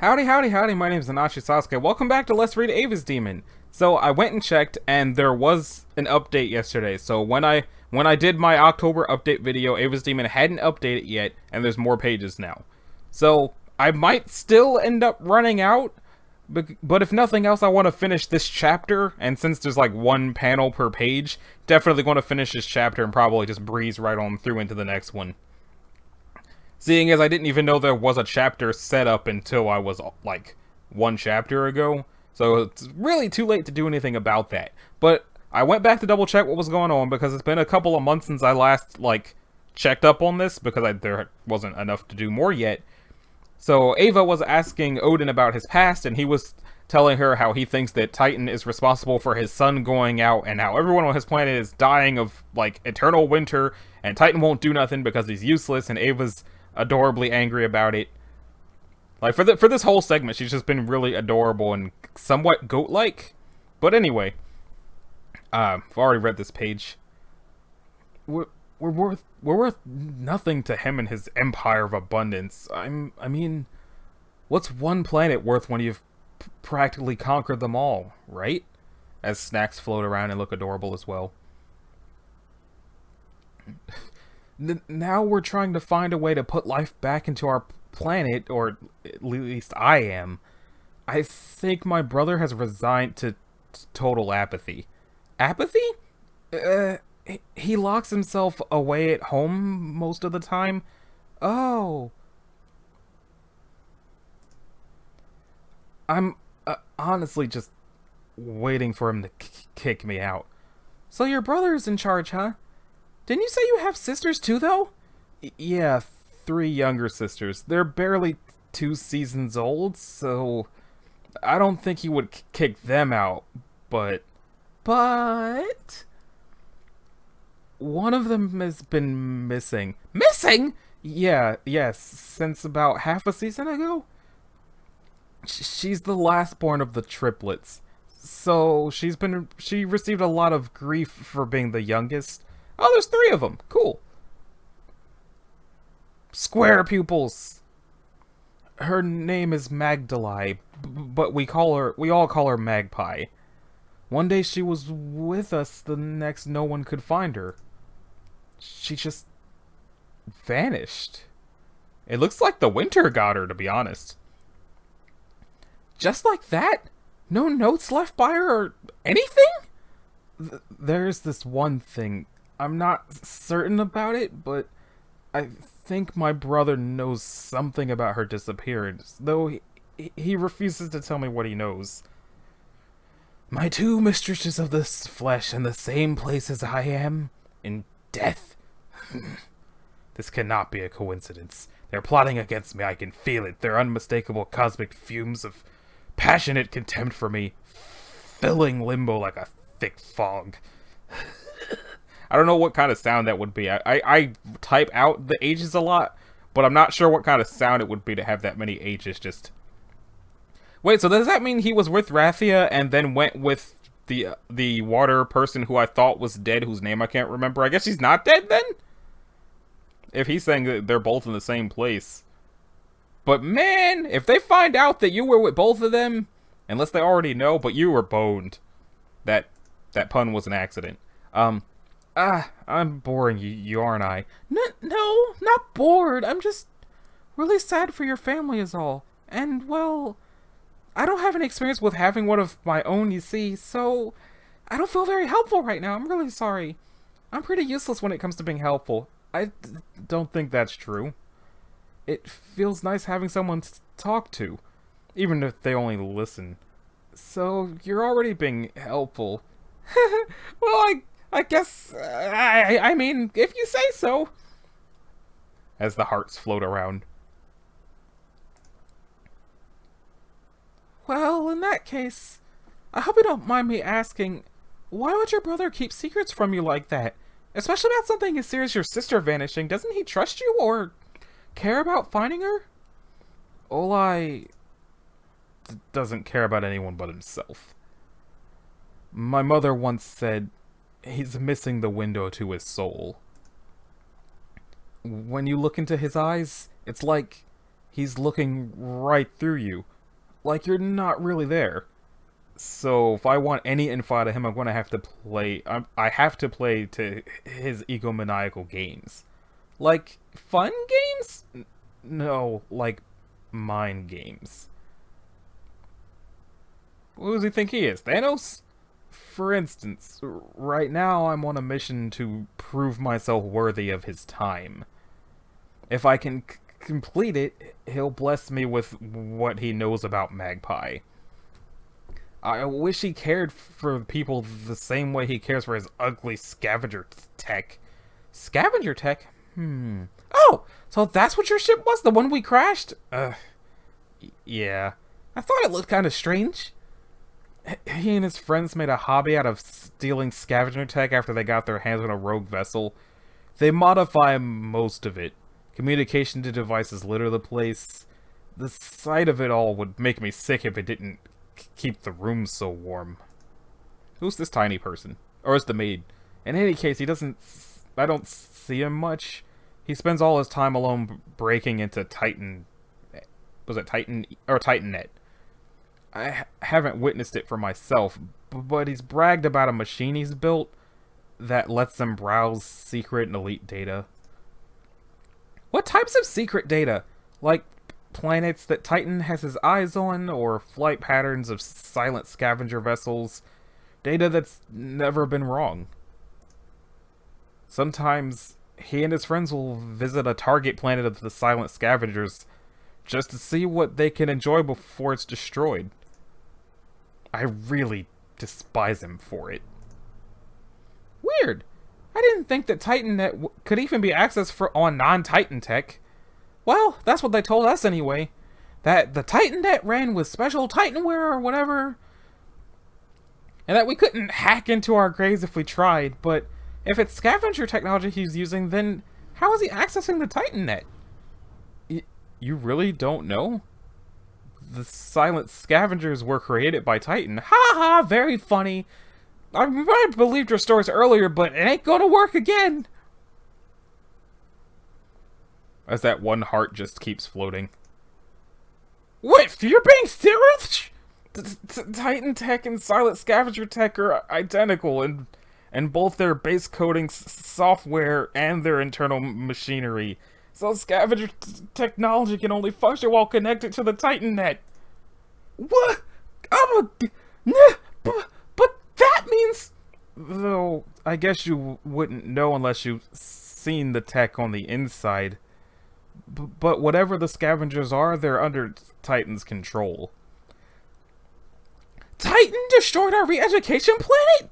Howdy, howdy, howdy, my name is Anashi Sasuke. Welcome back to Let's Read Ava's Demon. So I went and checked and there was an update yesterday. So when I did my October update video, Ava's Demon hadn't updated yet and there's more pages now. So I might still end up running out, but if nothing else, I want to finish this chapter, and since there's like one panel per page, definitely going to finish this chapter and probably just breeze right on through into the next one. Seeing as I didn't even know there was a chapter set up until I was, like, one chapter ago. So it's really too late to do anything about that. But I went back to double check what was going on because it's been a couple of months since I last, like, checked up on this because there wasn't enough to do more yet. So Ava was asking Odin about his past, and he was telling her how he thinks that Titan is responsible for his sun going out and how everyone on his planet is dying of, like, eternal winter, and Titan won't do nothing because he's useless, and Ava's adorably angry about it. Like, for this whole segment, she's just been really adorable and somewhat goat-like. But anyway, I've already read this page. We're worth nothing to him and his empire of abundance. I mean, what's one planet worth when you've practically conquered them all, right? As snacks float around and look adorable as well. Now we're trying to find a way to put life back into our planet, or at least I am. I think my brother has resigned to total apathy. Apathy? He locks himself away at home most of the time. Oh. I'm honestly just waiting for him to kick me out. So your brother's in charge, huh? Didn't you say you have sisters too, though? Yeah, 3 younger sisters. They're barely 2 seasons old, so I don't think he would kick them out, but one of them has been missing. Missing? Yeah, yes, since about half a season ago. She's the last born of the triplets. So she received a lot of grief for being the youngest. Oh, there's 3 of them. Cool. Square pupils. Her name is Magdalene, but we all call her Magpie. One day she was with us, the next no one could find her. She just vanished. It looks like the winter got her, to be honest. Just like that? No notes left by her or anything? There's this one thing. I'm not certain about it, but I think my brother knows something about her disappearance, though he refuses to tell me what he knows. My 2 mistresses of this flesh in the same place as I am, in death. This cannot be a coincidence. They're plotting against me, I can feel it. Their unmistakable cosmic fumes of passionate contempt for me, filling limbo like a thick fog. I don't know what kind of sound that would be. I type out the H's a lot, but I'm not sure what kind of sound it would be to have that many H's just... Wait, so does that mean he was with Rathia and then went with the water person who I thought was dead, whose name I can't remember? I guess he's not dead then? If he's saying that they're both in the same place. But man, if they find out that you were with both of them, unless they already know, but you were boned. That pun was an accident. I'm boring you, aren't I? No, not bored. I'm just really sad for your family is all. And, well, I don't have any experience with having one of my own, you see, so I don't feel very helpful right now. I'm really sorry. I'm pretty useless when it comes to being helpful. I don't think that's true. It feels nice having someone to talk to, even if they only listen. So, you're already being helpful. Well, I guess, I mean, if you say so. As the hearts float around. Well, in that case, I hope you don't mind me asking, why would your brother keep secrets from you like that? Especially about something as serious as your sister vanishing. Doesn't he trust you or care about finding her? Olai doesn't care about anyone but himself. My mother once said, he's missing the window to his soul. When you look into his eyes, it's like he's looking right through you, like you're not really there. So if I want any info out of him, I'm going to have to play. I have to play to his egomaniacal games, like fun games. No, like mind games. Who does he think he is, Thanos? For instance, right now I'm on a mission to prove myself worthy of his time. If I can complete it, he'll bless me with what he knows about Magpie. I wish he cared for people the same way he cares for his ugly scavenger tech. Scavenger tech? Oh, so that's what your ship was? The one we crashed? Yeah. I thought it looked kind of strange. He and his friends made a hobby out of stealing scavenger tech after they got their hands on a rogue vessel. They modify most of it. Communication to devices litter the place. The sight of it all would make me sick if it didn't keep the room so warm. Who's this tiny person? Or is the maid? In any case, I don't see him much. He spends all his time alone breaking into Titan... Was it Titan... or TitanNet. I haven't witnessed it for myself, but he's bragged about a machine he's built that lets them browse secret and elite data. What types of secret data? Like planets that Titan has his eyes on, or flight patterns of silent scavenger vessels? Data that's never been wrong. Sometimes he and his friends will visit a target planet of the silent scavengers just to see what they can enjoy before it's destroyed. I really despise him for it. Weird. I didn't think that TitanNet could even be accessed on non-Titan tech. Well, that's what they told us anyway. That the TitanNet ran with special Titanware or whatever. And that we couldn't hack into our graves if we tried, but if it's scavenger technology he's using, then how is he accessing the TitanNet? You really don't know? The silent scavengers were created by Titan. Ha ha, very funny. I might have believed your stories earlier, but it ain't gonna work again. As that one heart just keeps floating. Wait, you're being serious? Titan tech and silent scavenger tech are identical in both their base coding software and their internal machinery. So scavenger technology can only function while connected to the TitanNet. What? But that means... Though, I guess you wouldn't know unless you've seen the tech on the inside. But whatever the scavengers are, they're under Titan's control. Titan destroyed our re-education planet?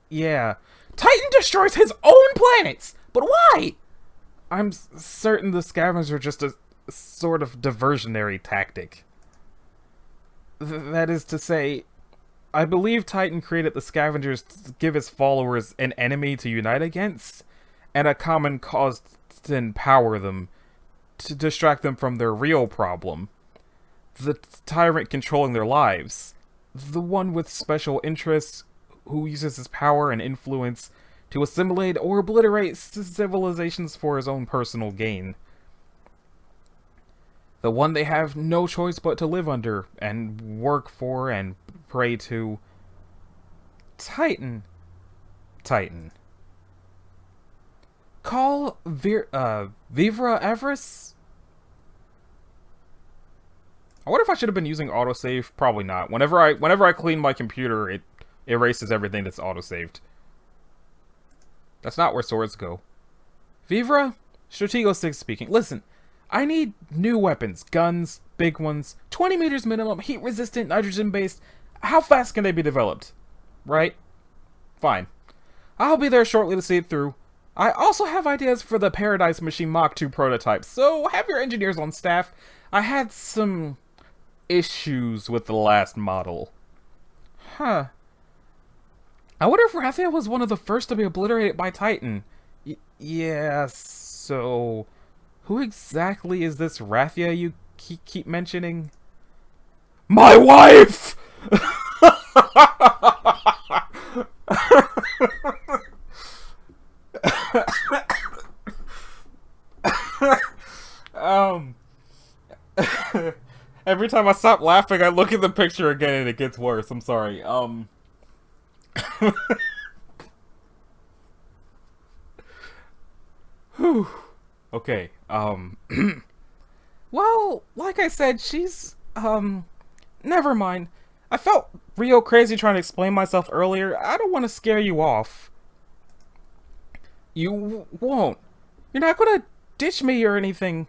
Yeah. Titan destroys his own planets! But why? I'm certain the scavengers are just a sort of diversionary tactic. That is to say, I believe Titan created the scavengers to give his followers an enemy to unite against, and a common cause to empower them, to distract them from their real problem. The tyrant controlling their lives. The one with special interests, who uses his power and influence to assimilate or obliterate civilizations for his own personal gain. The one they have no choice but to live under, and work for, and pray to. Titan. Call Vivra Everest? I wonder if I should have been using autosave. Probably not. Whenever I clean my computer, it erases everything that's autosaved. That's not where swords go. Vivra? Stratego 6 speaking. Listen, I need new weapons. Guns, big ones, 20 meters minimum, heat-resistant, nitrogen-based. How fast can they be developed? Right? Fine. I'll be there shortly to see it through. I also have ideas for the Paradise Machine Mach 2 prototype, so have your engineers on staff. I had some issues with the last model. Huh. I wonder if Rathia was one of the first to be obliterated by Titan. Yeah, so... Who exactly is this Rathia you keep mentioning? My wife! Every time I stop laughing, I look at the picture again and it gets worse. I'm sorry. Whew. Okay, well, like I said, she's, never mind. I felt real crazy trying to explain myself earlier. I don't want to scare you off. You won't. You're not gonna ditch me or anything.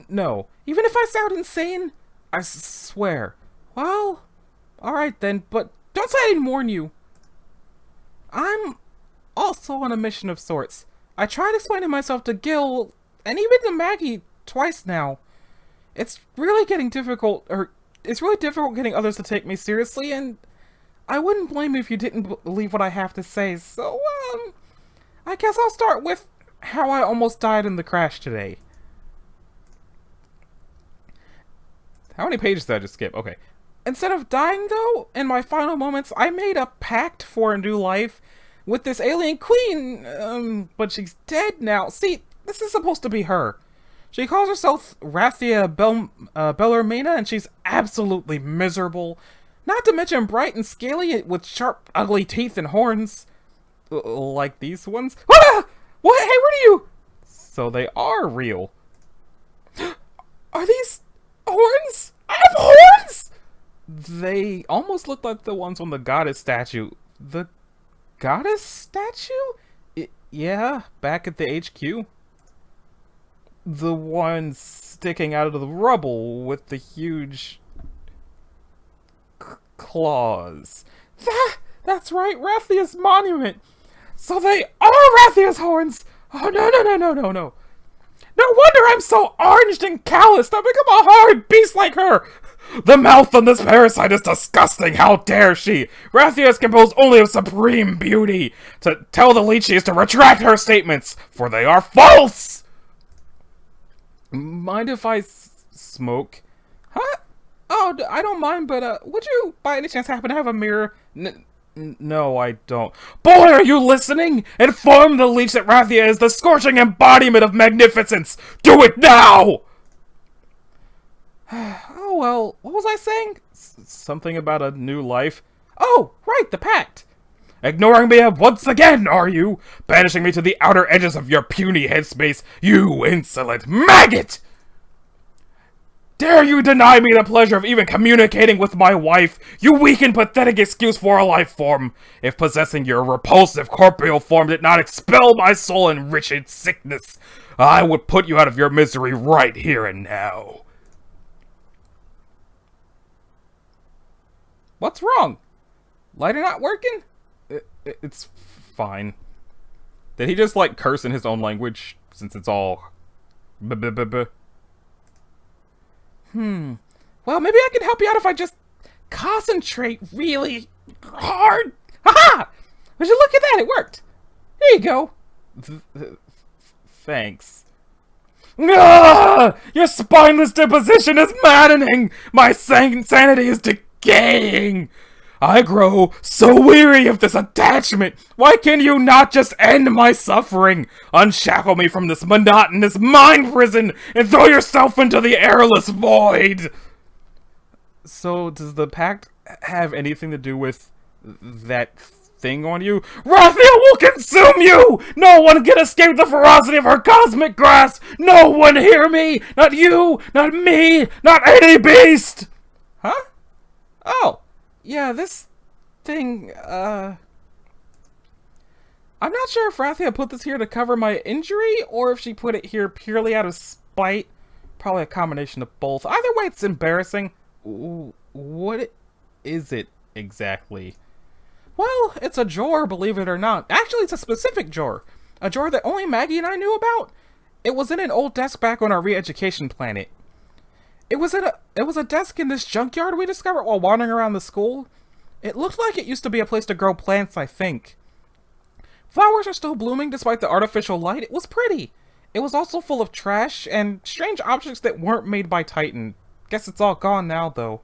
No. Even if I sound insane, I swear. Well, alright then, but don't say I didn't warn you. I'm also on a mission of sorts. I tried explaining myself to Gil, and even to Maggie, twice now. It's really getting difficult, it's really difficult getting others to take me seriously, and I wouldn't blame you if you didn't believe what I have to say, so, I guess I'll start with how I almost died in the crash today. How many pages did I just skip? Okay. Instead of dying, though, in my final moments, I made a pact for a new life with this alien queen, but she's dead now. See, this is supposed to be her. She calls herself Rathia Bellarmina, and she's absolutely miserable. Not to mention bright and scaly with sharp, ugly teeth and horns. Like these ones. Ah! What? Hey, where are you? So they are real. Are these horns? I have horns! They almost look like the ones on the goddess statue. The goddess statue? Yeah, back at the HQ. The one sticking out of the rubble with the huge claws. That's right, Rathia's monument. So they are Rathia's horns. Oh, no. No wonder I'm so oranged and calloused. I've become a horrid beast like her. The mouth on this parasite is disgusting. How dare she? Rathia is composed only of supreme beauty. To tell the leeches to retract her statements, for they are false. Mind if I smoke? Huh? Oh, I don't mind, but, would you, by any chance, happen to have a mirror? No, I don't. Boy, are you listening? Inform the leech that Rathia is the scorching embodiment of magnificence! Do it now! Oh, well, what was I saying? Something about a new life? Oh, right, the pact! Ignoring me once again, are you? Banishing me to the outer edges of your puny headspace, you insolent maggot! Dare you deny me the pleasure of even communicating with my wife, you weak and pathetic excuse for a life form! If possessing your repulsive corporeal form did not expel my soul in wretched sickness, I would put you out of your misery right here and now. What's wrong? Lighter not working? It's fine. Did he just, like, curse in his own language, since it's all... Well, maybe I can help you out if I just concentrate really hard. Haha! Would you look at that? It worked. Here you go. Thanks. Ah! Your spineless deposition is maddening. My sanity is decaying. I grow so weary of this attachment. Why can you not just end my suffering? Unshackle me from this monotonous mind prison and throw yourself into the airless void! So, does the pact have anything to do with that thing on you? Rathia will consume you! No one can escape the ferocity of her cosmic grasp! No one hear me! Not you! Not me! Not any beast! Huh? Oh. Yeah, this thing, I'm not sure if Rathia put this here to cover my injury, or if she put it here purely out of spite. Probably a combination of both. Either way, it's embarrassing. What is it exactly? Well, it's a drawer, believe it or not. Actually, it's a specific drawer. A drawer that only Maggie and I knew about. It was in an old desk back on our re-education planet. It was a desk in this junkyard we discovered while wandering around the school. It looked like it used to be a place to grow plants, I think. Flowers are still blooming despite the artificial light. It was pretty. It was also full of trash and strange objects that weren't made by Titan. Guess it's all gone now, though.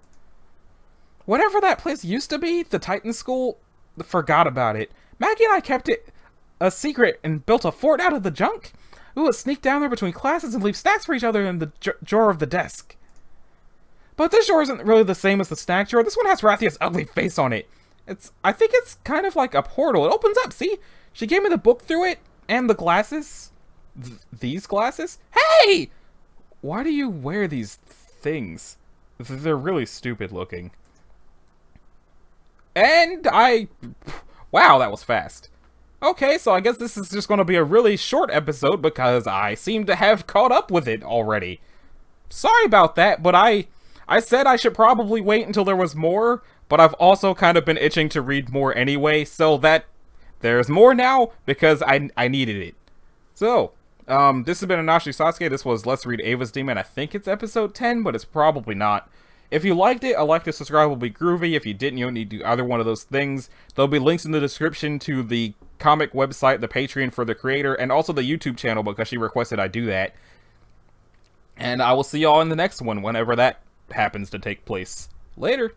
Whatever that place used to be, the Titan school, forgot about it. Maggie and I kept it a secret and built a fort out of the junk. We would sneak down there between classes and leave snacks for each other in the drawer of the desk. But this shore isn't really the same as the snack drawer. This one has Rathia's ugly face on it. I think it's kind of like a portal. It opens up, see? She gave me the book through it, and the glasses. These glasses? Hey! Why do you wear these things? They're really stupid looking. And wow, that was fast. Okay, so I guess this is just going to be a really short episode because I seem to have caught up with it already. Sorry about that, but I said I should probably wait until there was more, but I've also kind of been itching to read more anyway, so that there's more now because I needed it. So, this has been Anashi Sasuke. This was Let's Read Ava's Demon. I think it's episode 10, but it's probably not. If you liked it, a like to subscribe will be groovy. If you didn't, you don't need to do either one of those things. There'll be links in the description to the comic website, the Patreon for the creator, and also the YouTube channel because she requested I do that. And I will see y'all in the next one whenever that happens to take place. Later.